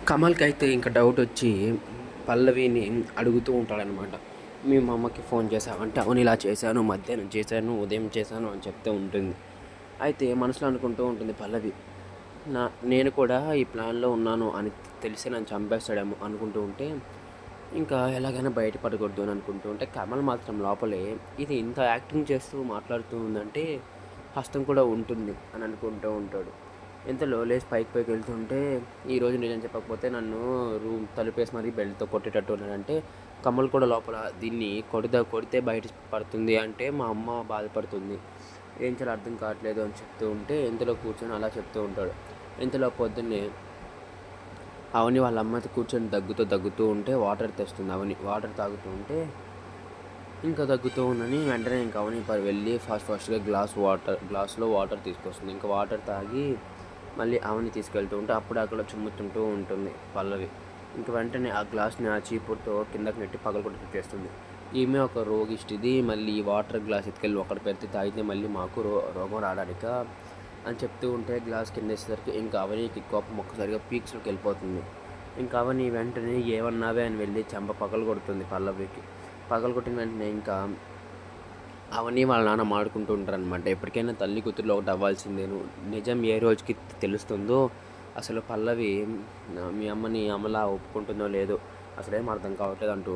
కమల్‌కి అయితే ఇంక డౌటొచ్చి పల్లవిని అడుగుతూ ఉంటాడనమాట. మా అమ్మకి ఫోన్ చేశావా? అంటే అవును ఇలా చేశాను, మధ్యాహ్నం చేశాను, ఉదయం చేశాను అని చెప్తూ ఉంటుంది. అయితే మనసులో అనుకుంటూ ఉంటుంది పల్లవి. నా నేను కూడా ఈ ప్లాన్‌లో ఉన్నాను అని తెలిసి నన్ను చంపేస్తాడేమో అనుకుంటూ ఉంటే, ఇంకా ఎలాగైనా బయట పడకూడదు అని అనుకుంటూ ఉంటే, కమల్ మాత్రం లోపలే ఇది ఇంత యాక్టింగ్ చేస్తూ మాట్లాడుతూ ఉందంటే, హస్తం కూడా ఉంటుంది అని అనుకుంటూ ఉంటాడు. ఇంతలో లేచి పైకి వెళ్తుంటే, ఈరోజు నిజం చెప్పకపోతే నన్ను రూమ్ తలుపేసి మరీ బెల్ట్‌తో కొట్టేటట్టు ఉన్నాడంటే, కమల్ కూడా లోపల దీన్ని కొడితే బయట పడుతుంది అంటే మా అమ్మ బాధపడుతుంది. ఏం చేయాలో అర్థం కావట్లేదు అని చెప్తూ ఉంటే, ఇంతలో కూర్చొని అలా చెప్తూ ఉంటాడు. ఇంతలో పొద్దున్నే అవని వాళ్ళ అమ్మతో కూర్చొని దగ్గుతూ ఉంటే వాటర్ తెస్తుంది అవని. వాటర్ తాగుతూ ఉంటే ఇంకా దగ్గుతూ ఉందని వెంటనే ఇంక అవని వెళ్ళి ఫాస్ట్‌గా గ్లాస్‌లో వాటర్ తీసుకొస్తుంది. ఇంకా వాటర్ తాగి మళ్ళీ అవని తీసుకెళ్తూ ఉంటే అప్పుడు అక్కడ చిమ్ముతుంటూ ఉంటుంది పల్లవి. ఇంక వెంటనే ఆ గ్లాస్‌ని ఆ చీపురుతో కిందకి నెట్టి పగలగొట్టేటట్టు చేస్తుంది. ఈమె ఒక రోగిష్టిది. మళ్ళీ ఈ వాటర్ గ్లాస్ ఎత్తుకెళ్ళి ఒకటి పెడితే తాగితే మళ్ళీ మాకు రోగం రాడానికా అని చెప్తూ ఉంటే గ్లాస్ కిందేసేసరికి ఇంకా అవనికి కోపం ఒక్కసారిగా పీక్స్‌లోకి వెళ్ళిపోతుంది. ఇంకా అవని వెంటనే ఏమన్నావే అని వెళ్ళి చెంప పగలగొడుతుంది పల్లవికి. పగలగొట్టిన వెంటనే ఇంకా అవని వాళ్ళ నాన్న మాడుకుంటూ ఉంటారనమాట. ఎప్పటికైనా తల్లి కూతుర్లు ఒకటి అవ్వాల్సిందేను. నిజం ఏ రోజుకి తెలుస్తుందో అసలు పల్లవి మీ అమ్మని అమలా ఒప్పుకుంటుందో లేదో అసలేం అర్థం కావట్లేదు అంటూ